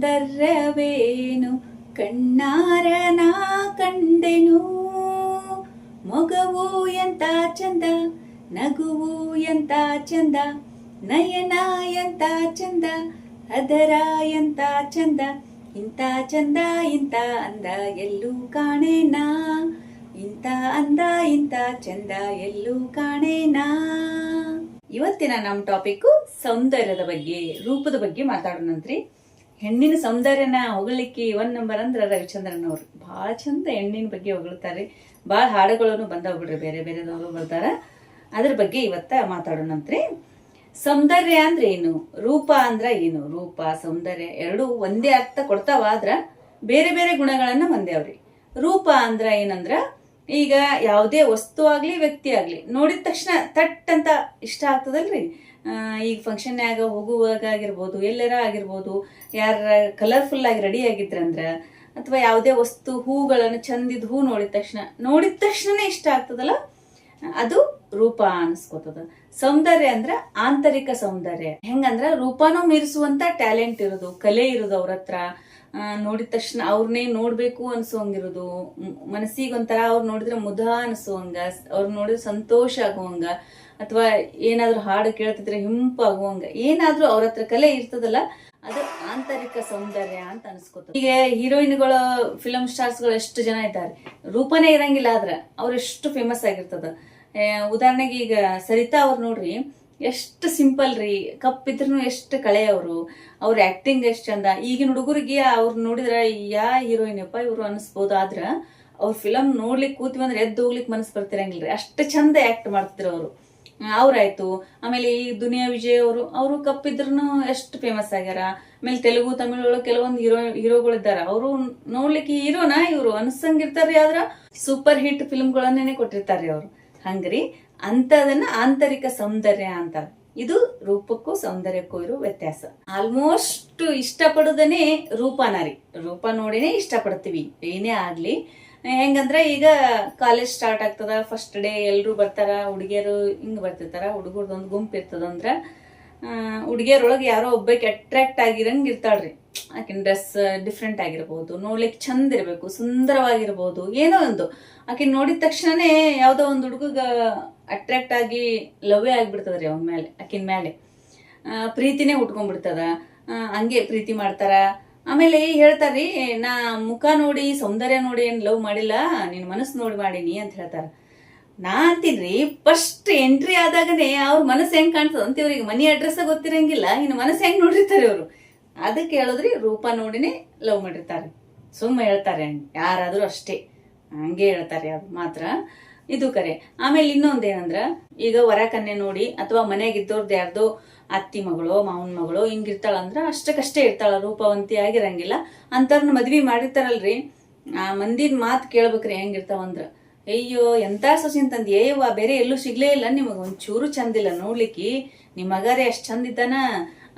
ಸೌಂದರ್ಯವೇನು ಕಣ್ಣಾರ ನಾ ಕಂಡೆನು. ಮೊಗವು ಎಂತ ಚಂದ, ನಗುವು ಎಂತ ಚಂದ, ನಯನ ಎಂತ ಚಂದ, ಅದರ ಎಂತ ಚಂದ, ಇಂಥ ಚಂದ ಇಂಥ ಅಂದ ಎಲ್ಲೂ ಕಾಣೆನಾ, ಇಂಥ ಅಂದ ಇಂಥ ಚಂದ ಎಲ್ಲೂ ಕಾಣೆನಾ. ಇವತ್ತಿನ ನಮ್ಮ ಟಾಪಿಕ್ ಸೌಂದರ್ಯದ ಬಗ್ಗೆ, ರೂಪದ ಬಗ್ಗೆ ಮಾತಾಡೋಣಂತ್ರಿ. ಹೆಣ್ಣಿನ ಸೌಂದರ್ಯನ ಹೊಗಳಿಕ್ಕೆ 1 ನಂಬರ್ ಅಂದ್ರೆ ರವಿಚಂದ್ರನ್ ಅವ್ರು. ಭಾಳ ಚಂದ ಹೆಣ್ಣಿನ ಬಗ್ಗೆ ಹೊಗಳ್ತಾರೆ. ಭಾಳ ಹಾಡುಗಳನ್ನು ಬಂದಾವ್ ಬಿಡ್ರಿ, ಬೇರೆ ಬೇರೆದವರು ಬರ್ತಾರ. ಅದ್ರ ಬಗ್ಗೆ ಇವತ್ತ ಮಾತಾಡೋಣಂತ್ರಿ. ಸೌಂದರ್ಯ ಅಂದ್ರೆ ಏನು, ರೂಪ ಅಂದ್ರ ಏನು? ರೂಪ ಸೌಂದರ್ಯ ಎರಡು ಒಂದೇ ಅರ್ಥ ಕೊಡ್ತಾವ, ಆದ್ರ ಬೇರೆ ಬೇರೆ ಗುಣಗಳನ್ನ ಹೊಂದ್ಯಾವ್ರಿ. ರೂಪ ಅಂದ್ರ ಏನಂದ್ರ, ಈಗ ಯಾವುದೇ ವಸ್ತು ಆಗ್ಲಿ ವ್ಯಕ್ತಿ ಆಗ್ಲಿ ನೋಡಿದ ತಕ್ಷಣ ತಟ್ ಅಂತ ಇಷ್ಟ ಆಗ್ತದಲ್ರಿ. ಈಗ ಫಂಕ್ಷನ್ಯಾಗ ಹೋಗುವಾಗ ಆಗಿರ್ಬೋದು, ಎಲ್ಲರ ಆಗಿರ್ಬೋದು, ಯಾರ ಕಲರ್ಫುಲ್ ಆಗಿ ರೆಡಿ ಆಗಿದ್ರಂದ್ರ, ಅಥವಾ ಯಾವುದೇ ವಸ್ತು ಹೂಗಳನ್ನು ಚಂದಿದ್ ಹೂ ನೋಡಿದ ತಕ್ಷಣನೇ ಇಷ್ಟ ಆಗ್ತದಲ್ಲ, ಅದು ರೂಪ ಅನ್ಸ್ಕೋತದ. ಸೌಂದರ್ಯ ಅಂದ್ರ ಆಂತರಿಕ ಸೌಂದರ್ಯ. ಹೆಂಗಂದ್ರ ರೂಪಾನು ಮೀರಿಸುವಂತ ಟ್ಯಾಲೆಂಟ್ ಇರೋದು, ಕಲೆ ಇರೋದು ಅವ್ರ ಹತ್ರ. ನೋಡಿದ ತಕ್ಷಣ ಅವ್ರನ್ನೇ ನೋಡ್ಬೇಕು ಅನ್ಸೋಂಗಿರೋದು, ಮನಸ್ಸಿಗೊಂಥರ ಅವ್ರು ನೋಡಿದ್ರೆ ಮುದ ಅನ್ಸೋಂಗ, ಅವ್ರ ನೋಡಿದ್ರೆ ಸಂತೋಷ ಆಗುವಂಗ, ಅಥವಾ ಏನಾದ್ರೂ ಹಾಡು ಕೇಳ್ತಿದ್ರೆ ಹಿಂಪಾಗುವಂಗ, ಏನಾದ್ರೂ ಅವ್ರ ಹತ್ರ ಕಲೆ ಇರ್ತದಲ್ಲ, ಅದು ಆಂತರಿಕ ಸೌಂದರ್ಯ ಅಂತ ಅನ್ಸ್ಕೋತ. ಈಗ ಹೀರೋಯಿನ್ಗಳು, ಫಿಲಂ ಸ್ಟಾರ್ಸ್ ಗಳು ಎಷ್ಟು ಜನ ಇದ್ದಾರೆ, ರೂಪನೇ ಇರಂಗಿಲ್ಲ, ಆದ್ರ ಅವ್ರು ಎಷ್ಟು ಫೇಮಸ್ ಆಗಿರ್ತದ. ಉದಾಹರಣೆಗೆ ಈಗ ಸರಿತಾ ಅವ್ರು ನೋಡ್ರಿ, ಎಷ್ಟು ಸಿಂಪಲ್ ರೀ, ಕಪ್ಪಿದ್ರು ಎಷ್ಟು ಕಳೆ ಅವರು, ಅವ್ರ ಆಕ್ಟಿಂಗ್ ಎಷ್ಟು ಚಂದ. ಈಗಿನ ಹುಡುಗರಿಗೆ ಅವ್ರು ನೋಡಿದ್ರ ಯಾ ಹೀರೋಯಿನ್ ಅಪ್ಪ ಇವ್ರು ಅನಿಸ್ಬೋದು, ಆದ್ರ ಅವ್ರ ಫಿಲಮ್ ನೋಡ್ಲಿಕ್ಕೆ ಕೂತೀವಿ ಅಂದ್ರೆ ಎದ್ದು ಹೋಗ್ಲಿಕ್ಕೆ ಮನಸ್ಸು ಬರ್ತಿರಂಗಿಲ್ರಿ, ಅಷ್ಟು ಚಂದ ಆಕ್ಟ್ ಮಾಡ್ತಿದ್ರು ಅವರು. ಅವ್ರಾಯ್ತು. ಆಮೇಲೆ ಈ ದುನಿಯಾ ವಿಜಯ್ ಅವರು ಕಪ್ಪಿದ್ರು ಎಷ್ಟು ಫೇಮಸ್ ಆಗ್ಯಾರ. ಆಮೇಲೆ ತೆಲುಗು ತಮಿಳು ಕೆಲವೊಂದು ಹೀರೋಗಳು ಇದ್ದಾರ, ಅವರು ನೋಡ್ಲಿಕ್ಕೆ ಹೀರೋನಾ ಇವ್ರು ಅನ್ಸಂಗಿರ್ತಾರ್ರಿ, ಆದ್ರ ಸೂಪರ್ ಹಿಟ್ ಫಿಲ್ಮ್ಗಳನ್ನೇ ಕೊಟ್ಟಿರ್ತಾರ್ರಿ ಅವ್ರು. ಹಂಗ್ರಿ, ಅಂತದನ್ನ ಆಂತರಿಕ ಸೌಂದರ್ಯ ಅಂತಾರ. ಇದು ರೂಪಕ್ಕೂ ಸೌಂದರ್ಯಕ್ಕೂ ಇರೋ ವ್ಯತ್ಯಾಸ. ಆಲ್ಮೋಸ್ಟ್ ಇಷ್ಟಪಡೋದನ್ನೇ ರೂಪನ ರೀ. ರೂಪ ನೋಡಿನೇ ಇಷ್ಟಪಡ್ತೀವಿ ಏನೇ ಆಗ್ಲಿ. ಹೆಂಗಂದ್ರ ಈಗ ಕಾಲೇಜ್ ಸ್ಟಾರ್ಟ್ ಆಗ್ತದ, ಫಸ್ಟ್ ಡೇ ಎಲ್ರು ಬರ್ತಾರ, ಹುಡುಗಿಯರು ಹಿಂಗ್ ಬರ್ತಿರ್ತಾರ, ಹುಡುಗರ್ದೊಂದು ಗುಂಪು ಇರ್ತದಂದ್ರ ಹುಡುಗಿಯರೊಳಗೆ ಯಾರೋ ಒಬ್ಬಕ್ಕೆ ಅಟ್ರಾಕ್ಟ್ ಆಗಿರಂಗ್ ಇರ್ತಾಳ್ರಿ. ಆಕಿನ ಡ್ರೆಸ್ ಡಿಫ್ರೆಂಟ್ ಆಗಿರ್ಬೋದು, ನೋಡ್ಲಿಕ್ಕೆ ಚಂದ ಇರ್ಬೇಕು, ಸುಂದರವಾಗಿರ್ಬೋದು, ಏನೋ ಒಂದು ಆಕಿನ ನೋಡಿದ ತಕ್ಷಣನೇ ಯಾವ್ದೋ ಒಂದು ಹುಡುಗ ಅಟ್ರಾಕ್ಟ್ ಆಗಿ ಲವ್ವೇ ಆಗ್ಬಿಡ್ತದ್ರಿ ಅವನ ಮೇಲೆ, ಆಕಿನ ಮೇಲೆ ಪ್ರೀತಿನೇ ಉಟ್ಕೊಂಡ್ಬಿಡ್ತದ. ಹಂಗೆ ಪ್ರೀತಿ ಮಾಡ್ತಾರ. ಆಮೇಲೆ ಹೇಳ್ತಾರ್ರಿ, ನಾ ಮುಖ ನೋಡಿ ಸೌಂದರ್ಯ ನೋಡಿ ಏನ್ ಲವ್ ಮಾಡಿಲ್ಲ, ನಿನ್ ಮನಸ್ಸು ನೋಡಿ ಮಾಡೀನಿ ಅಂತ ಹೇಳ್ತಾರ. ನಾ ಅಂತೀನ್ರಿ, ಫಸ್ಟ್ ಎಂಟ್ರಿ ಆದಾಗನೇ ಅವ್ರ ಮನಸ್ಸು ಹೆಂಗ್ ಕಾಣ್ತದ ಅಂತ ಇವ್ರಿಗೆ ಮನಿ ಅಡ್ರೆಸ್ ಗೊತ್ತಿರಂಗಿಲ್ಲ, ಇನ್ನು ಮನಸ್ಸು ಹೆಂಗ್ ನೋಡಿರ್ತಾರೆ ಅವ್ರು. ಅದಕ್ಕೆ ಹೇಳೋದ್ರಿ, ರೂಪ ನೋಡಿನೇ ಲವ್ ಮಾಡಿರ್ತಾರೆ. ಸುಮ್ಮ ಹೇಳ್ತಾರೆ, ಯಾರಾದ್ರೂ ಅಷ್ಟೇ ಹಂಗೆ ಹೇಳ್ತಾರೆ, ಅದು ಮಾತ್ರ ಇದು ಕರೆ. ಆಮೇಲೆ ಇನ್ನೊಂದೇನಂದ್ರ, ಈಗ ವರ ಕನ್ಯೆ ನೋಡಿ ಅಥವಾ ಮನೆಯಾಗಿದ್ದವ್ರದ್ದು ಯಾರ್ದೋ ಅತ್ತಿ ಮಗಳು ಮಾವನ್ ಮಗಳು ಹಿಂಗಿರ್ತಾಳಂದ್ರ ಅಷ್ಟಕ್ಕಷ್ಟೇ ಇರ್ತಾಳ, ರೂಪವಂತಿ ಆಗಿರಂಗಿಲ್ಲ. ಅಂತವ್ರನ್ನ ಮದ್ವಿ ಮಾಡಿರ್ತಾರಲ್ರಿ, ಆ ಮಂದಿನ ಮಾತು ಕೇಳ್ಬೇಕ್ರಿ ಹೆಂಗಿರ್ತಾವಂದ್ರ, ಅಯ್ಯೋ ಎಂತ ಸೊಸಿಂತಂದ್ ಏಯವ್ವ, ಬೇರೆ ಎಲ್ಲೂ ಸಿಗ್ಲೇ ಇಲ್ಲ, ನಿಮಗ ಒಂಚೂರು ಚಂದಿಲ್ಲ ನೋಡ್ಲಿಕ್ಕೆ, ನಿಮ್ ಮಗಾರೇ ಅಷ್ಟ್ ಚಂದ ಇದ್ದಾನ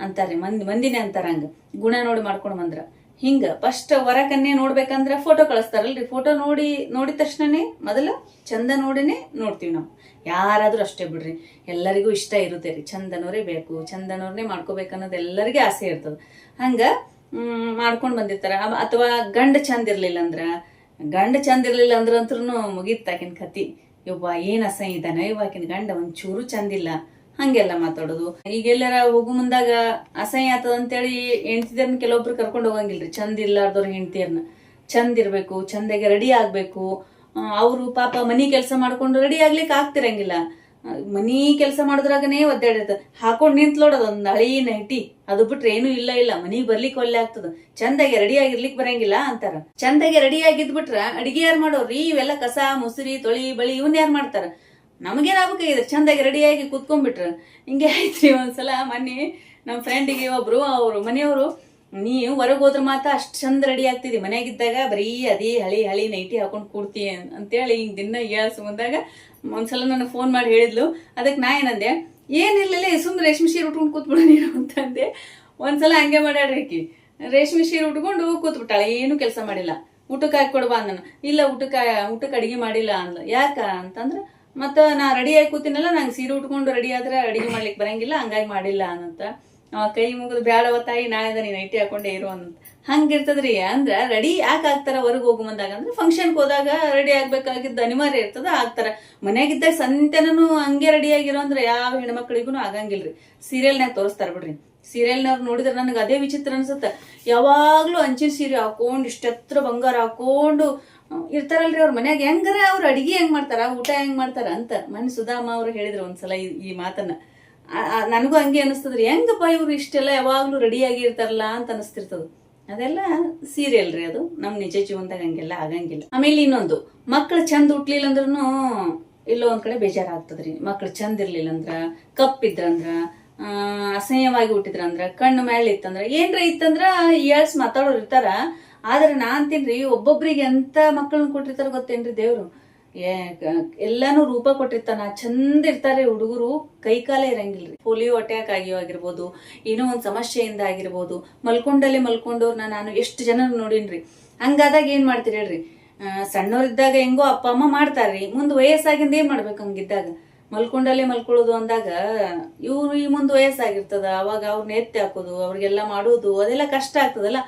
ಅಂತಾರ್ರಿ. ಮಂದಿನೇ ಅಂತಾರ ಹಂಗ, ಗುಣ ನೋಡಿ ಮಾಡ್ಕೊಂಡ್ ಬಂದ್ರ. ಹಿಂಗ ಫಸ್ಟ್ ವರ ಕನ್ಯೆ ನೋಡ್ಬೇಕಂದ್ರ ಫೋಟೋ ಕಳಿಸ್ತಾರಲ್ರಿ, ಫೋಟೋ ನೋಡಿದ ತಕ್ಷಣನೇ ಮೊದಲ ಚಂದ ನೋಡಿನೇ ನೋಡ್ತೀವಿ ನಾವು. ಯಾರಾದ್ರೂ ಅಷ್ಟೇ ಬಿಡ್ರಿ, ಎಲ್ಲರಿಗೂ ಇಷ್ಟ ಇರುತ್ತೆ ರೀ, ಚಂದನವರೇ ಬೇಕು, ಚಂದನವ್ರನ್ನೇ ಮಾಡ್ಕೋಬೇಕನ್ನೋದು ಎಲ್ಲರಿಗೂ ಆಸೆ ಇರ್ತದ. ಹಂಗ ಮಾಡ್ಕೊಂಡ್ ಬಂದಿರ್ತಾರ. ಅಥವಾ ಗಂಡ ಚಂದ ಇರ್ಲಿಲ್ಲ ಅಂದ್ರಂತ್ರು ಮುಗೀತ್ ಆಕಿನ ಕತಿ. ಇವ್ವ ಏನ್ ಅಸಹ್ಯ ಇದ್ದಾನ, ಇವಾಕಿನ ಗಂಡ ಒಂಚೂರು ಚಂದಿಲ್ಲ, ಹಂಗೆಲ್ಲ ಮಾತಾಡೋದು. ಈಗೆಲ್ಲರ ಹೋಗು ಮುಂದಾಗ ಅಸಹ್ಯ ಆತದ ಅಂತೇಳಿ ಹೆಂಡ್ತಿದರ್ನ ಕೆಲವೊಬ್ರು ಕರ್ಕೊಂಡು ಹೋಗಂಗಿಲ್ರಿ, ಚಂದ ಇರ್ಲಾರ್ದವ್ರ ಹೆಂಡ್ತಿಯರ್ನ. ಚಂದ ಇರ್ಬೇಕು, ಚಂದಾಗೆ ರೆಡಿ ಆಗ್ಬೇಕು. ಅವ್ರು ಪಾಪ ಮನಿ ಕೆಲಸ ಮಾಡ್ಕೊಂಡು ರೆಡಿ ಆಗ್ಲಿಕ್ಕೆ ಆಗ್ತಿರಂಗಿಲ್ಲ, ಮನಿ ಕೆಲಸ ಮಾಡೋದ್ರಾಗನೇ ಒದ್ದಾಡಿರ್ತದ. ಹಾಕೊಂಡ್ ನಿಂತ್ಲೋಡೋದ್ ಒಂದ್ ಹಳಿ ನೈಟಿ, ಅದು ಬಿಟ್ರೆ ಏನು ಇಲ್ಲ, ಮನಿಗ್ ಬರ್ಲಿಕ್ಕೆ ಒಲ್ಲೆ ಆಗ್ತದ. ಚಂದಾಗೆ ರೆಡಿ ಆಗಿರ್ಲಿಕ್ ಬರಂಗಿಲ್ಲ ಅಂತಾರ. ಚಂದಾಗೆ ರೆಡಿ ಆಗಿದ್ಬಿಟ್ರ ಅಡಿಗೆ ಯಾರು ಮಾಡೋರ್ರಿ? ಇವೆಲ್ಲ ಕಸ ಮುಸುರಿ ತೊಳಿ ಬಳಿ ಇವನ್ ಯಾರು ಮಾಡ್ತಾರ? ನಮಗೇನಾಗಬೇಕಾಗಿದ್ರೆ ಚಂದಾಗಿ ರೆಡಿಯಾಗಿ ಕೂತ್ಕೊಂಡ್ಬಿಟ್ರ. ಹಿಂಗೆ ಆಯ್ತ್ರಿ. ಒಂದ್ಸಲ ಮೊನ್ನೆ ನಮ್ಮ ಫ್ರೆಂಡಿಗೆ ಒಬ್ರು, ಅವ್ರು ಮನೆಯವರು, ನೀವು ಹೊರಗೆ ಹೋದ್ರ ಮಾತ್ರ ಅಷ್ಟ್ ಚಂದ ರೆಡಿ ಆಗ್ತಿದಿ, ಮನೆಯಾಗಿದ್ದಾಗ ಬರೀ ಅದೇ ಹಳಿ ನೈಟಿ ಹಾಕೊಂಡ್ ಕೂಡ್ತಿ ಅಂತೇಳಿ ಹಿಂಗ್ ದಿನ ಏಳ್ಸು ಮುಂದಾಗ ಒಂದ್ಸಲ ನನಗೆ ಫೋನ್ ಮಾಡಿ ಹೇಳಿದ್ಲು. ಅದಕ್ಕೆ ನಾ ಏನಂದೆ, ಏನಿಲ್ಲ ಸುಮ್ಮನೆ ರೇಷ್ಮೆ ಸೀರೆ ಉಟ್ಕೊಂಡು ಕೂತ್ಬಿಡ ನೀನು ಅಂತಂದೆ. ಒಂದ್ಸಲ ಹಂಗೆ ಮಾಡ್ಯಾಡ್ರಿ ಆಕಿ, ರೇಷ್ಮೆ ಸೀರೆ ಉಟ್ಕೊಂಡು ಕೂತ್ಬಿಟ್ಟಾಳೆ, ಏನು ಕೆಲಸ ಮಾಡಿಲ್ಲ. ಊಟಕ್ಕೆ ಹಾಕಿ ಕೊಡ್ಬಾ ಅಂದನ. ಇಲ್ಲ ಊಟಕ್ಕೆ ಅಡಿಗೆ ಮಾಡಿಲ್ಲ ಅಂದ್ಲ. ಯಾಕ ಅಂತಂದ್ರ, ಮತ್ತ ನಾ ರೆಡಿ ಆಗಿ ಕೂತಿನಲ್ಲ, ನಂಗೆ ಸೀರೆ ಉಟ್ಕೊಂಡು ರೆಡಿ ಆದ್ರೆ ಅಡಿಗೆ ಮಾಡ್ಲಿಕ್ಕೆ ಬರಂಗಿಲ್ಲ, ಹಂಗಾಗಿ ಮಾಡಿಲ್ಲ ಅನ್ನಂತ. ಕೈ ಮುಗಿದು ಬ್ಯಾಡವ ತಾಯಿ ನಾಳೆ ನೀನ್ ನೈಟಿ ಹಾಕೊಂಡೇ ಇರು ಅಂತ ಹಂಗಿರ್ತದ್ರಿ. ಅಂದ್ರ ರೆಡಿ ಯಾಕೆ ಆಗ್ತಾರ ಹೊರಗೆ ಹೋಗು ಬಂದಾಗ ಅಂದ್ರೆ ಫಂಕ್ಷನ್ಗೆ ಹೋದಾಗ ರೆಡಿ ಆಗ್ಬೇಕಾಗಿದ್ದು ಅನಿವಾರ್ಯ ಇರ್ತದ, ಆಗ್ತಾರ. ಮನ್ಯಾಗಿದ್ದಾಗ ಸಂತೆನೂ ಹಂಗೆ ರೆಡಿ ಆಗಿರೋ ಅಂದ್ರೆ ಯಾವ ಹೆಣ್ಮಕ್ಳಿಗೂ ಆಗಂಗಿಲ್ರಿ. ಸೀರಿಯಲ್ನಾಗ ತೋರಿಸ್ತಾರ ಬಿಡ್ರಿ. ಸೀರಿಯಲ್ನಾಗ ನೋಡಿದ್ರೆ ನನಗೆ ಅದೇ ವಿಚಿತ್ರ ಅನ್ಸುತ್ತ. ಯಾವಾಗ್ಲೂ ಅಂಚಿನ ಸೀರೆ ಹಾಕೊಂಡು ಇಷ್ಟೆತ್ರ ಬಂಗಾರ ಹಾಕೊಂಡು ಇರ್ತಾರಲ್ರಿ ಅವ್ರ ಮನ್ಯಾಗ. ಹೆಂಗಾರ ಅವ್ರ ಅಡಿಗೆ ಹೆಂಗ್ ಮಾಡ್ತಾರ, ಊಟ ಹೆಂಗ್ ಮಾಡ್ತಾರ ಅಂತ ಮನೆ ಸುಧಾಮ ಅವ್ರು ಹೇಳಿದ್ರು ಒಂದ್ಸಲ ಈ ಮಾತನ್ನ. ನನಗೂ ಹಂಗೆ ಅನಿಸ್ತದ್ರಿ, ಹೆಂಗಪ್ಪ ಇವ್ರು ಇಷ್ಟೆಲ್ಲ ಯಾವಾಗ್ಲೂ ರೆಡಿ ಆಗಿರ್ತಾರಲ್ಲ ಅಂತ ಅನಿಸ್ತಿರ್ತದ. ಅದೆಲ್ಲ ಸೀರಿಯಲ್ ರೀ, ಅದು ನಮ್ ನಿಜ ಜೀವನದಾಗ ಹಂಗೆಲ್ಲ ಆಗಂಗಿಲ್ಲ. ಆಮೇಲೆ ಇನ್ನೊಂದು, ಮಕ್ಳು ಚಂದ ಹುಟ್ಲಿಲ್ಲ ಅಂದ್ರೂ ಎಲ್ಲೋ ಒಂದ್ ಕಡೆ ಬೇಜಾರಾಗ್ತದ್ರಿ. ಮಕ್ಳು ಚಂದ ಇರ್ಲಿಲ್ಲ ಅಂದ್ರ, ಕಪ್ಪಿದ್ರಂದ್ರ, ಅಸಹ್ಯವಾಗಿ ಹುಟ್ಟಿದ್ರಂದ್ರ, ಕಣ್ಣು ಮ್ಯಾಳ ಇತ್ತಂದ್ರ, ಏನ್ರ ಇತ್ತಂದ್ರ ಏಳ್ಸ್ ಮಾತಾಡೋರು ಇರ್ತಾರ. ಆದ್ರೆ ನಾನ್ ತಿನ್ರಿ ಒಬ್ಬೊಬ್ರಿಗೆ ಎಂತ ಮಕ್ಕಳನ್ನ ಕೊಟ್ಟಿರ್ತಾರ ಗೊತ್ತೇನ್ರಿ ದೇವ್ರು. ಎಲ್ಲಾನು ರೂಪ ಕೊಟ್ಟಿರ್ತಾನ, ಚಂದ ಇರ್ತಾರೆ ಹುಡುಗರು, ಕೈ ಕಾಲ ಇರಂಗಿಲ್ರಿ. ಪೋಲಿಯೋ ಅಟ್ಯಾಕ್ ಆಗಿರ್ಬೋದು, ಏನೋ ಒಂದ್ ಸಮಸ್ಯೆಯಿಂದ ಆಗಿರ್ಬೋದು, ಮಲ್ಕೊಂಡಲ್ಲೇ ಮಲ್ಕೊಂಡವ್ರನ್ನ ನಾನು ಎಷ್ಟು ಜನ ನೋಡಿನ್ರಿ. ಹಂಗಾದಾಗ ಏನ್ ಮಾಡ್ತೀರಿ ಹೇಳ್ರಿ? ಸಣ್ಣವ್ರಿದ್ದಾಗ ಹೆಂಗೋ ಅಪ್ಪ ಅಮ್ಮ ಮಾಡ್ತಾರ್ರಿ, ಮುಂದ್ ವಯಸ್ಸಾಗಿಂದ ಏನ್ ಮಾಡ್ಬೇಕು? ಹಂಗಿದ್ದಾಗ ಮಲ್ಕೊಂಡಲ್ಲೇ ಮಲ್ಕೊಳ್ಳೋದು ಅಂದಾಗ ಇವ್ರು ಈ ಮುಂದ್ ವಯಸ್ಸಾಗಿರ್ತದ, ಅವಾಗ ಅವ್ರನ್ನ ಎತ್ತಿ ಹಾಕೋದು, ಅವ್ರಿಗೆಲ್ಲ ಮಾಡೋದು ಅದೆಲ್ಲ ಕಷ್ಟ ಆಗ್ತದಲ್ಲ.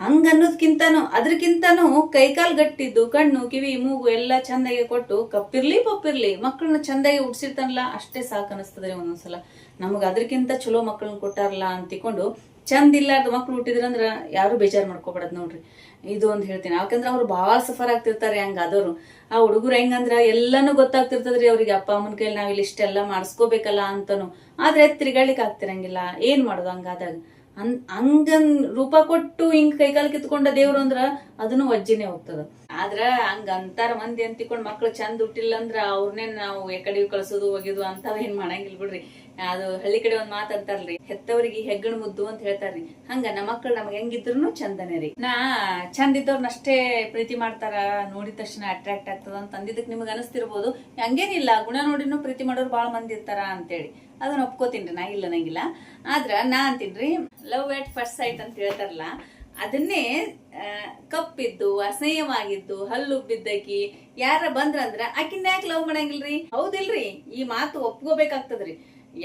ಹಂಗನ್ನೋದ್ಕಿಂತಾನು ಅದ್ರಕ್ಕಿಂತಾನು ಕೈಕಾಲ್ ಗಟ್ಟಿದ್ದು, ಕಣ್ಣು ಕಿವಿ ಮೂಗು ಎಲ್ಲಾ ಚಂದಾಗಿ ಕೊಟ್ಟು, ಕಪ್ಪಿರ್ಲಿ ಪಪ್ಪಿರ್ಲಿ ಮಕ್ಕಳನ್ನ ಚಂದಾಗಿ ಉಡ್ಸಿರ್ತಾನಲ್ಲ, ಅಷ್ಟೇ ಸಾಕು ಅನಿಸ್ತದ್ರಿ ಒಂದೊಂದ್ಸಲ. ನಮಗ್ ಅದ್ರಕ್ಕಿಂತ ಚಲೋ ಮಕ್ಕಳನ್ನ ಕೊಟ್ಟಾರಲ್ಲ ಅಂತಿಕೊಂಡು ಚಂದ ಇಲ್ಲಾರ್ದ ಮಕ್ಳು ಹುಟ್ಟಿದ್ರಂದ್ರ ಯಾರು ಬೇಜಾರ್ ಮಾಡ್ಕೋಬಾರ್ದು ನೋಡ್ರಿ. ಇದು ಒಂದ್ ಹೇಳ್ತೀನಿ, ಯಾಕಂದ್ರ ಅವ್ರು ಬಾಳ ಸಫರ್ ಆಗ್ತಿರ್ತಾರೆ ಹಂಗಾದವ್ರು. ಆ ಹುಡುಗರು ಹೆಂಗಂದ್ರ ಎಲ್ಲಾನು ಗೊತ್ತಾಗ್ತಿರ್ತದ್ರಿ ಅವ್ರಿಗೆ, ಅಪ್ಪ ಅಮ್ಮನ ಕೈಲಿ ನಾವ್ ಇಲ್ಲಿ ಇಷ್ಟೆಲ್ಲಾ ಮಾಡಿಸ್ಕೋಬೇಕಲ್ಲ ಅಂತಾನು. ಆದ್ರೆ ತಿರ್ಗಾಳಿಕ್ ಆಗ್ತಿರಂಗಿಲ್ಲ, ಏನ್ ಮಾಡೋದು ಹಂಗಾದಾಗ? ಹಂಗನ್ ರೂಪ ಕೊಟ್ಟು ಹಿಂಗ್ ಕೈಕಾಲ್ ಕಿತ್ಕೊಂಡ ದೇವ್ರು ಅಂದ್ರ ಅದನ್ನು ವಜ್ಜಿನೇ ಹೋಗ್ತದ. ಆದ್ರ ಹಂಗ ಅಂತಾರ ಮಂದಿ ಅಂತಿಕೊಂಡ್ ಮಕ್ಳು ಚಂದ ಹುಟ್ಟಿಲ್ಲ ಅಂದ್ರ ಅವ್ರನ್ನೇ ನಾವು ಎಕಡೆ ಕಳ್ಸೋದು ಒಗಿದು ಅಂತಾವ ಏನ್ ಮಾಡಂಗಿಲ್ ಬಿಡ್ರಿ. ಅದು ಹಳ್ಳಿ ಕಡೆ ಒಂದ್ ಮಾತ್ ಅಂತಾರಲ್ರಿ, ಹೆತ್ತವರಿಗೆ ಹೆಗ್ಗಣ ಮುದ್ದು ಅಂತ ಹೇಳ್ತಾರ್ರಿ. ಹಂಗ ನಮ್ಮ ಮಕ್ಳು ನಮ್ಗೆ ಹೆಂಗಿದ್ರು ಚಂದನೇ ರೀ. ಚಂದ ಇದ್ದವ್ರನ್ನಷ್ಟೇ ಪ್ರೀತಿ ಮಾಡ್ತಾರ, ನೋಡಿದ ತಕ್ಷಣ ಅಟ್ರಾಕ್ಟ್ ಆಗ್ತದ ಅಂತ ಅಂದಿದ್ದಕ್ ನಿಮಗ್ ಅನಿಸ್ತಿರ್ಬೋದು. ಹಂಗೇನಿಲ್ಲ, ಗುಣ ನೋಡಿನೂ ಪ್ರೀತಿ ಮಾಡೋರು ಬಾಳ ಮಂದಿ ಇರ್ತಾರ ಅಂತೇಳಿ ಅದನ್ನ ಒಪ್ಕೋತೀನ್ರಿ, ನಾ ಇಲ್ಲ ನಂಗಿಲ್ಲ. ಆದ್ರ ನಾ ಅಂತೀನ್ರಿ, ಲವ್ ಎಟ್ ಫಸ್ಟ್ ಸೈಟ್ ಅಂತ ಹೇಳ್ತಾರಲ್ಲ, ಅದನ್ನೇ ಕಪ್ಪಿದ್ದು, ಅಸಹ್ಯವಾಗಿದ್ದು, ಹಲ್ಲುಬ್ಬಿದ್ದಕಿ ಯಾರ ಬಂದ್ರಂದ್ರ ಆಕಿನ ಯಾಕೆ ಲವ್ ಮಾಡಂಗಿಲ್ರಿ? ಹೌದಿಲ್ರಿ? ಈ ಮಾತು ಒಪ್ಕೋಬೇಕಾಗ್ತದ್ರಿ.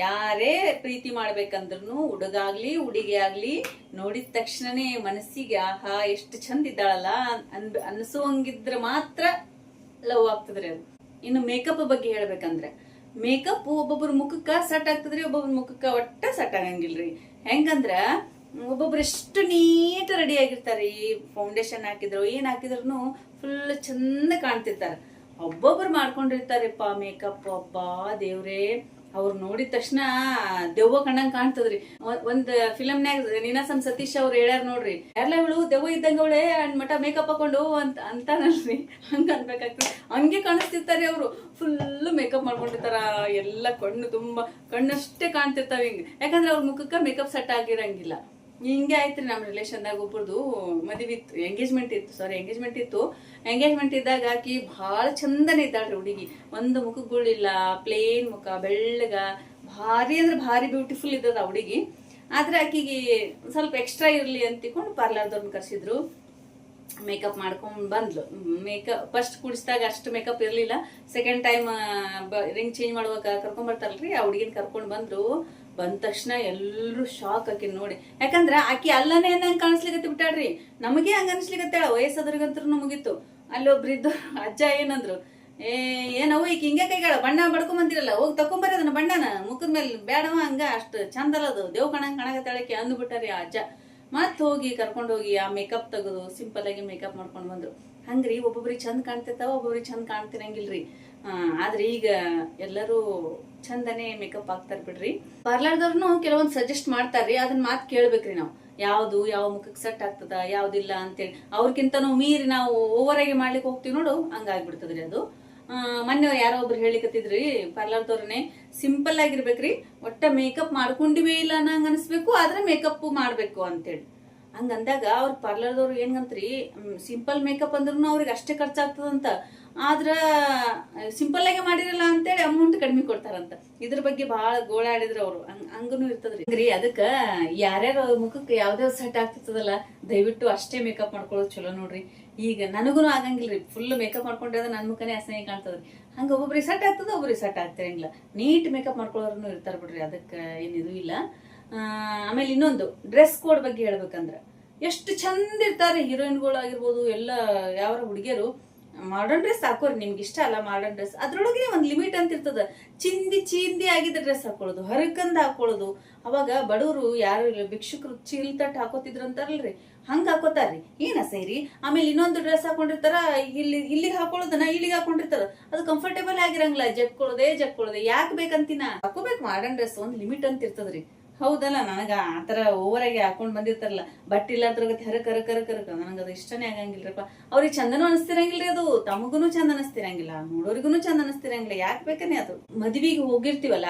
ಯಾರೇ ಪ್ರೀತಿ ಮಾಡ್ಬೇಕಂದ್ರೂ ಹುಡುಗಾಗ್ಲಿ ಹುಡುಗಿ ಆಗ್ಲಿ ನೋಡಿದ ತಕ್ಷಣನೇ ಮನಸ್ಸಿಗೆ ಆಹಾ ಎಷ್ಟು ಚಂದ ಇದ್ದಾಳಲ್ಲ ಅನ್ಸುವಂಗಿದ್ರ ಮಾತ್ರ ಲವ್ ಆಗ್ತದ್ರಿ ಅದು. ಇನ್ನು ಮೇಕಪ್ ಬಗ್ಗೆ ಹೇಳ್ಬೇಕಂದ್ರೆ, ಮೇಕಪ್ ಒಬ್ಬೊಬ್ರ ಮುಖಕ್ಕ ಸಟ್ ಆಗ್ತದ್ರಿ, ಒಬ್ಬೊಬ್ರ ಮುಖಕ್ಕ ಒಟ್ಟ ಸಟ್ ಆಗಂಗಿಲ್ರಿ. ಹೆಂಗಂದ್ರ ಒಬ್ಬೊಬ್ರು ಎಷ್ಟು ನೀಟ್ ರೆಡಿ ಆಗಿರ್ತಾರಿ, ಫೌಂಡೇಶನ್ ಹಾಕಿದ್ರು ಏನ್ ಹಾಕಿದ್ರು ಫುಲ್ ಚಂದ ಕಾಣ್ತಿರ್ತಾರ. ಒಬ್ಬೊಬ್ರು ಮಾಡ್ಕೊಂಡಿರ್ತಾರಪ್ಪ ಮೇಕಪ್, ಅಬ್ಬಾ ದೇವ್ರೇ, ಅವ್ರು ನೋಡಿದ ತಕ್ಷಣ ದೆವ್ವ ಕಣ್ಣಂಗ್ ಕಾಣ್ತದ್ರಿ. ಒಂದ್ ಫಿಲಮ್ನ್ಯಾಗ ನೀನಾಸಂ ಸತೀಶ್ ಅವ್ರು ಹೇಳ್ಯಾರ ನೋಡ್ರಿ, ಎಲ್ಲ ಇವಳು ದೆವ್ವ ಇದ್ದಂಗ ಅವಳೆ ಮಠ ಮೇಕಪ್ ಹಾಕೊಂಡು ಅಂತಾನಲ್ರಿ, ಹಂಗ ಅನ್ಬೇಕಾಗ್ತದೆ. ಹಂಗೆ ಕಾಣಿಸ್ತಿರ್ತಾರೆ ಅವ್ರು, ಫುಲ್ ಮೇಕಪ್ ಮಾಡ್ಕೊಂಡಿರ್ತಾರ, ಎಲ್ಲ ಕಣ್ಣು ತುಂಬಾ ಕಣ್ಣಷ್ಟೇ ಕಾಣ್ತಿರ್ತಾವ ಹಿಂಗ. ಯಾಕಂದ್ರೆ ಅವ್ರ ಮುಖಕ್ಕ ಮೇಕಪ್ ಸೆಟ್ ಆಗಿರಂಗಿಲ್ಲ. ಹಿಂಗೆ ಆಯ್ತ್ರಿ ನಮ್ ರಿಲೇಷನ್ದಾಗ ಒಬ್ಬರದು ಮದುವೆ ಇತ್ತು, ಎಂಗೇಜ್ಮೆಂಟ್ ಇತ್ತು. ಎಂಗೇಜ್ಮೆಂಟ್ ಇದ್ದಾಗ ಆಕಿ ಬಹಳ ಚಂದನೆ ಇದ್ದಾಳ್ರಿ ಹುಡುಗಿ. ಒಂದು ಮುಖಗಳಿಲ್ಲ, ಪ್ಲೇನ್ ಮುಖ, ಬೆಳ್ಳಗ, ಭಾರಿ ಅಂದ್ರೆ ಭಾರಿ ಬ್ಯೂಟಿಫುಲ್ ಇದ್ದದ ಹುಡುಗಿ. ಆದ್ರೆ ಆಕಿಗೆ ಸ್ವಲ್ಪ ಎಕ್ಸ್ಟ್ರಾ ಇರ್ಲಿ ಅಂತಿಕೊಂಡು ಪಾರ್ಲರ್ದವ್ರನ್ನ ಕರ್ಸಿದ್ರು, ಮೇಕಪ್ ಮಾಡ್ಕೊಂಡ್ ಬಂದ್ಲು. ಮೇಕಪ್ ಫಸ್ಟ್ ಕುಡಿಸಿದಾಗ ಅಷ್ಟು ಮೇಕಪ್ ಇರ್ಲಿಲ್ಲ. ಸೆಕೆಂಡ್ ಟೈಮ್ ರಿಂಗ್ ಚೇಂಜ್ ಮಾಡುವಾಗ ಕರ್ಕೊಂಡ್ ಬರ್ತಾರಲ್ರಿ, ಆ ಹುಡುಗಿನ ಕರ್ಕೊಂಡ್ ಬಂದ್ರು. ಬಂದ ತಕ್ಷಣ ಎಲ್ರು ಶಾಕ್ ಆಕಿ ನೋಡಿ. ಯಾಕಂದ್ರ ಆಕಿ ಅಲ್ಲನೇ ಹಂಗ ಕಾಣಿಸ್ಲಿಕ್ಕೆ ಬಿಟ್ಟಾಡ್ರಿ, ನಮಗೆ ಹಂಗ ಅನ್ಸ್ಲಿಕ್ಕತ್ತಾಳ. ವಯಸ್ಸಾದ್ರಿಗಂತೂ ಮುಗಿತ್ತು. ಅಲ್ಲೊಬ್ರಿದ್ದು ಅಜ್ಜ ಏನಂದ್ರು, ಏನವು ಈಗ ಹಿಂಗೆ ಕೈಗಾಳ ಬಣ್ಣ ಬಡ್ಕೊಂಡ್ ಬಂದಿರಲ್ಲ, ಹೋಗಿ ತಕೊಂಬರಿ ಅದನ್ನ ಬಣ್ಣನ ಮುಖದ ಮೇಲೆ, ಬೇಡವ ಹಂಗ ಅಷ್ಟು ಚಂದಲ್ಲದು ದೇವ್ ಕಣಂಗ್ ಕಾಣಕತ್ತಾಳಕ್ಕೆ ಅಂದ್ಬಿಟ್ಟಾರಿ ಆ ಅಜ್ಜ. ಮತ್ ಹೋಗಿ ಕರ್ಕೊಂಡೋಗಿ ಆ ಮೇಕಪ್ ತೆಗೆದು ಸಿಂಪಲ್ ಆಗಿ ಮೇಕಪ್ ಮಾಡ್ಕೊಂಡ್ ಬಂದ್ರು. ಹಂಗ್ರಿ ಒಬ್ಬೊಬ್ರಿಗೆ ಚಂದ ಕಾಣ್ತಿರ್ತಾವ, ಒಬ್ಬೊಬ್ರಿಗೆ ಚಂದ ಕಾಣ್ತಿರಂಗಿಲ್ರಿ. ಆದ್ರೆ ಈಗ ಎಲ್ಲರೂ ಚಂದನೆ ಮೇಕಪ್ ಹಾಕ್ತಾರ ಬಿಡ್ರಿ. ಪಾರ್ಲರ್ದವ್ರನು ಕೆಲವೊಂದ್ ಸಜೆಸ್ಟ್ ಮಾಡ್ತಾರ್ರಿ, ಅದನ್ನ ಮಾತ್ ಕೇಳ್ಬೇಕ್ರಿ ನಾವು. ಯಾವ್ದು ಯಾವ ಮುಖಕ್ಕೆ ಸೆಟ್ ಆಗ್ತದ ಯಾವ್ದಿಲ್ಲ ಅಂತೇಳಿ. ಅವ್ರಕ್ಕಿಂತನೂ ಮೀರಿ ನಾವು ಓವರ್ ಆಗಿ ಮಾಡ್ಲಿಕ್ಕೆ ಹೋಗ್ತೀವಿ ನೋಡು, ಹಂಗಾಗ್ಬಿಡ್ತದ್ರಿ ಅದು. ಮೊನ್ನೆ ಯಾರೋ ಒಬ್ರು ಹೇಳಿಕತ್ತಿದ್ರಿ, ಪಾರ್ಲರ್ದವ್ರನ್ನೇ ಸಿಂಪಲ್ ಆಗಿರ್ಬೇಕ್ರಿ, ಒಟ್ಟ ಮೇಕಪ್ ಮಾಡ್ಕೊಂಡಿವೇ ಇಲ್ಲ ಅನ್ನಂಗ ಅನ್ಸ್ಬೇಕು, ಆದ್ರೆ ಮೇಕಪ್ ಮಾಡ್ಬೇಕು ಅಂತೇಳಿ. ಹಂಗಂದಾಗ ಅವ್ರ ಪಾರ್ಲರ್ದವ್ರು ಹೆಂಗಂತ್ರಿ, ಸಿಂಪಲ್ ಮೇಕಪ್ ಅಂದ್ರೂ ಅವ್ರಿಗೆ ಅಷ್ಟೇ ಖರ್ಚಾಗ್ತದಂತ, ಆದ್ರ ಸಿಂಪಲ್ ಆಗಿ ಮಾಡಿರಲ್ಲ ಅಂತೇಳಿ ಅಮೌಂಟ್ ಕಡಿಮೆ ಕೊಡ್ತಾರಂತ. ಇದ್ರ ಬಗ್ಗೆ ಬಹಳ ಗೋಳಾಡಿದ್ರು ಅವ್ರು. ಹಂಗನು ಇರ್ತದ್ರಿ. ಅದಕ್ಕ ಯಾರ್ಯಾರ ಮುಖಕ್ಕೆ ಯಾವ್ದಾವ್ ಸೆಟ್ ಆಗ್ತಿರ್ತದಲ್ಲ, ದಯವಿಟ್ಟು ಅಷ್ಟೇ ಮೇಕಪ್ ಮಾಡ್ಕೊಳ್ಳೋದು ಚಲೋ ನೋಡ್ರಿ. ಈಗ ನನಗೂ ಆಗಂಗಿಲ್ರಿ, ಫುಲ್ ಮೇಕಪ್ ಮಾಡ್ಕೊಂಡ್ರೆ ನನ್ ಮುಖನೇ ಅಸಹ್ಯ ಕಾಣ್ತದ್ರಿ. ಹಂಗ ಒಬ್ಬೊಬ್ರಿಗೆ ಸೆಟ್ ಆಗ್ತದ, ಒಬ್ಬರಿಗೆ ಸೆಟ್ ಆಗ್ತಿರಂಗಿಲ್ಲ. ನೀಟ್ ಮೇಕಪ್ ಮಾಡ್ಕೊಳ್ಳೋರು ಇರ್ತಾರ ಬಿಡ್ರಿ, ಅದಕ್ಕ ಏನಿದು ಇಲ್ಲ. ಆಮೇಲೆ ಇನ್ನೊಂದು ಡ್ರೆಸ್ ಕೋಡ್ ಬಗ್ಗೆ ಹೇಳ್ಬೇಕಂದ್ರ ಎಷ್ಟು ಚಂದ ಇರ್ತಾರೆ ಹೀರೋಯಿನ್ಗಳು ಆಗಿರ್ಬೋದು, ಎಲ್ಲ ಯಾವ ಹುಡುಗಿಯರು ಮಾಡರ್ನ್ ಡ್ರೆಸ್ ಹಾಕೋರಿ, ನಿಮ್ಗೆ ಇಷ್ಟ ಅಲ್ಲ ಮಾಡರ್ನ್ ಡ್ರೆಸ್, ಅದ್ರೊಳಗೆ ಒಂದ್ ಲಿಮಿಟ್ ಅಂತ ಇರ್ತದ. ಚಿಂದಿ ಆಗಿದ್ದ ಡ್ರೆಸ್ ಹಾಕೊಳ್ಳೋದು, ಹರಕಂದ ಹಾಕೊಳ್ಳೋದು. ಅವಾಗ ಬಡವರು ಯಾರು ಭಿಕ್ಷುಕರು ಚೀಲ್ ತಟ್ ಹಾಕೋತಿದ್ರಂತಾರಲ್ರಿ, ಹಂಗ ಹಾಕೋತಾರ್ರಿ, ಏನ ಸೇರಿ. ಆಮೇಲೆ ಇನ್ನೊಂದು ಡ್ರೆಸ್ ಹಾಕೊಂಡಿರ್ತಾರ, ಇಲ್ಲಿಗೆ ಹಾಕೊಳ್ಳೋದನ್ನ ಇಲ್ಲಿಗೆ ಹಾಕೊಂಡಿರ್ತಾರ, ಅದು ಕಂಫರ್ಟೇಬಲ್ ಆಗಿರಂಗಿಲ್ಲ, ಜಕ್ಕೊಳ್ಳೋದೆ ಯಾಕೆ ಬೇಕಂತಿನ. ಹಾಕೋಬೇಕು ಮಾಡರ್ನ್ ಡ್ರೆಸ್, ಒಂದ್ ಲಿಮಿಟ್ ಅಂತ ಇರ್ತದ್ರಿ. ಹೌದಲ್ಲ, ನನಗ ಆತರ ಓವರ್ ಆಗಿ ಹಾಕೊಂಡ್ ಬಂದಿರ್ತಾರಲ್ಲ, ಬಟ್ ಇಲ್ಲ ಅದ್ರಗತಿ ಹರಕ ನನಗದು ಇಷ್ಟನೇ ಆಗಂಗಿಲ್ರಪ್ಪ. ಅವ್ರಿಗೆ ಚಂದನೂ ಅನಿಸ್ತಿರಂಗಿಲ್ರಿ, ಅದು ತಮಗುನು ಚಂದ ಅನಿಸ್ತಿರಂಗಿಲ್ಲ, ನೋಡೋರಿಗುನು ಚಂದ ಅನಿಸ್ತಿರಂಗಿಲ್ಲ. ಯಾಕೆ ಬೇಕನೇ ಅದು. ಮದ್ವಿಗೆ ಹೋಗಿರ್ತೀವಲ್ಲ,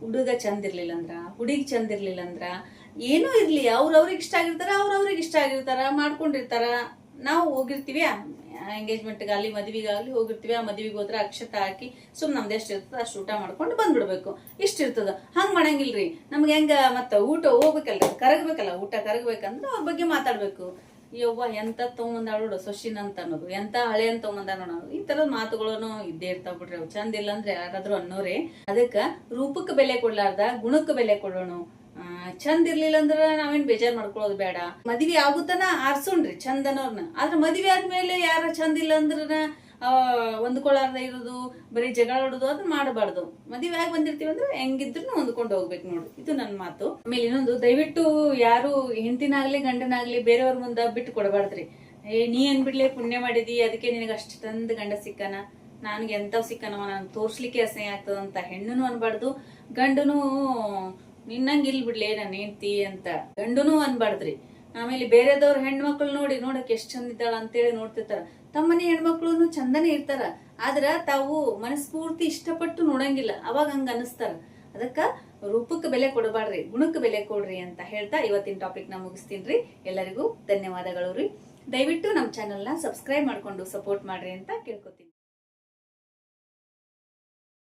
ಹುಡುಗ ಚಂದ ಇರ್ಲಿಲ್ಲ ಅಂದ್ರ, ಹುಡುಗಿ ಚಂದ ಇರ್ಲಿಲ್ಲ ಅಂದ್ರ, ಏನೂ ಇರ್ಲಿ, ಅವ್ರವ್ರಿಗೆ ಇಷ್ಟ ಆಗಿರ್ತಾರ, ಅವ್ರವ್ರಿಗೆ ಇಷ್ಟ ಆಗಿರ್ತಾರ, ಮಾಡ್ಕೊಂಡಿರ್ತಾರ. ನಾವು ಹೋಗಿರ್ತೀವಿ ಎಂಗೇಜ್ಮೆಂಟ್ಗಾಗ್ಲಿ ಮದ್ವಿಗಾಗ್ಲಿ ಹೋಗಿರ್ತೀವಿ, ಆ ಮದ್ವಿಗೆ ಹೋದ್ರೆ ಅಕ್ಷತೆ ಹಾಕಿ ನಮ್ದು ಎಷ್ಟು ಇರ್ತದ ಅಷ್ಟು ಊಟ ಮಾಡ್ಕೊಂಡು ಬಂದ್ಬಿಡ್ಬೇಕು, ಇಷ್ಟ ಇರ್ತದ. ಹಂಗ್ ಮಾಡಂಗಿಲ್ರಿ. ನಮ್ಗೆ ಹೆಂಗ ಮತ್ತ ಊಟ ಹೋಗ್ಬೇಕಲ್ರಿ, ಕರಗಬೇಕಲ್ಲ, ಊಟ ಕರಗಬೇಕಂದ್ರ ಅವ್ರ ಬಗ್ಗೆ ಮಾತಾಡ್ಬೇಕು. ಯವ್ವ ಎಂತ ತಗೊಂಬಂದಾಳೋಡು ಸೊಸಿನ ಅಂತ ಅನ್ನೋದು, ಎಂತ ಹಳೆ ಅಂತ ತಗೊಂಬಂದ ನೋಡೋದು, ಈ ತರದ ಮಾತುಗಳನ್ನು ಇದ್ದೇ ಇರ್ತಾವ ಬಿಡ್ರಿ. ಅವ್ ಚಂದ ಇಲ್ಲ ಅಂದ್ರೆ ಯಾರಾದ್ರೂ ಅನ್ನೋರೆ. ಅದಕ್ಕ ರೂಪಕ್ಕೆ ಬೆಲೆ ಕೊಡ್ಲಾರ್ದ ಗುಣಕ್ಕೆ ಬೆಲೆ ಕೊಡೋಣ. ಚಂದ ಇರ್ಲಿಲ್ಲ ಅಂದ್ರ ನಾವೇನ್ ಬೇಜಾರ್ ಮಾಡ್ಕೊಳ್ಳೋದು ಬೇಡ. ಮದ್ವಿ ಆಗುತ್ತನ ಆರ್ಸೋಣ್ರಿ ಚಂದನವ್ರನ್ನ. ಆದ್ರ ಮದ್ವಿ ಆದ್ಮೇಲೆ ಯಾರ ಚಂದ ಇಲ್ಲ ಅಂದ್ರ ಹೊಂದ್ಕೊಳ್ಳಾರ್ದ ಇರೋದು, ಬರೀ ಜಗಳ ಆಡೋದು ಅದನ್ನ ಮಾಡಬಾರ್ದು. ಮದ್ವೆ ಆಗಿ ಬಂದಿರ್ತೀವಿ ಅಂದ್ರೆ ಹೆಂಗಿದ್ರು ಹೊಂದ್ಕೊಂಡು ಹೋಗ್ಬೇಕು ನೋಡಿ, ಇದು ನನ್ ಮಾತು. ಆಮೇಲೆ ಇನ್ನೊಂದು, ದಯವಿಟ್ಟು ಯಾರು ಹೆಂಡತಿನಾಗ್ಲಿ ಗಂಡನಾಗ್ಲಿ ಬೇರೆಯವ್ರ ಮುಂದ ಬಿಟ್ಟು ಕೊಡಬಾರ್ದ್ರಿ. ನೀ ಏನ್ ಬಿಡ್ಲಿ ಪುಣ್ಯ ಮಾಡಿದಿ, ಅದಕ್ಕೆ ನಿನಗ ಅಷ್ಟು ತಂದ ಗಂಡ ಸಿಕ್ಕನ, ನನ್ಗೆ ಎಂತವ್ ಸಿಕ್ಕನವ, ನನ್ ತೋರ್ಸ್ಲಿಕ್ಕೆ ಅಸಹ್ಯ ಆಗ್ತದಂತ ಹೆಣ್ಣುನು ಅನ್ಬಾರ್ದು, ಗಂಡನು ನಿನ್ನಂಗ ಇಲ್ ಬಿಡ್ಲಿ ನನ್ನ ಹೆಂಡ್ತಿ ಅಂತ ಗಂಡುನು ಅನ್ಬಾರ್ದ್ರಿ. ಆಮೇಲೆ ಬೇರೆದವ್ರ ಹೆಣ್ಮಕ್ಳು ನೋಡಕ್ ಎಷ್ಟ್ ಚಂದ ಇದ್ದಾಳ ಅಂತೇಳಿ ನೋಡ್ತಿರ್ತಾರ. ತಮ್ಮನೆ ಹೆಣ್ಮಕ್ಳು ಚಂದನೇ ಇರ್ತಾರ, ಆದ್ರ ತಾವು ಮನಸ್ಫೂರ್ತಿ ಇಷ್ಟಪಟ್ಟು ನೋಡಂಗಿಲ್ಲ, ಅವಾಗ ಹಂಗ ಅನಿಸ್ತಾರ. ಅದಕ್ಕ ರೂಪಕ್ಕೆ ಬೆಲೆ ಕೊಡಬಾರ್ರಿ, ಗುಣಕ್ಕೆ ಬೆಲೆ ಕೊಡ್ರಿ ಅಂತ ಹೇಳ್ತಾ ಇವತ್ತಿನ ಟಾಪಿಕ್ ನ ಮುಗಿಸ್ತೀನ್ರಿ. ಎಲ್ಲರಿಗೂ ಧನ್ಯವಾದಗಳು ರೀ. ದಯವಿಟ್ಟು ನಮ್ ಚಾನೆಲ್ ನ ಸಬ್ಸ್ಕ್ರೈಬ್ ಮಾಡ್ಕೊಂಡು ಸಪೋರ್ಟ್ ಮಾಡ್ರಿ ಅಂತ ಕೇಳ್ಕೊತೀನಿ.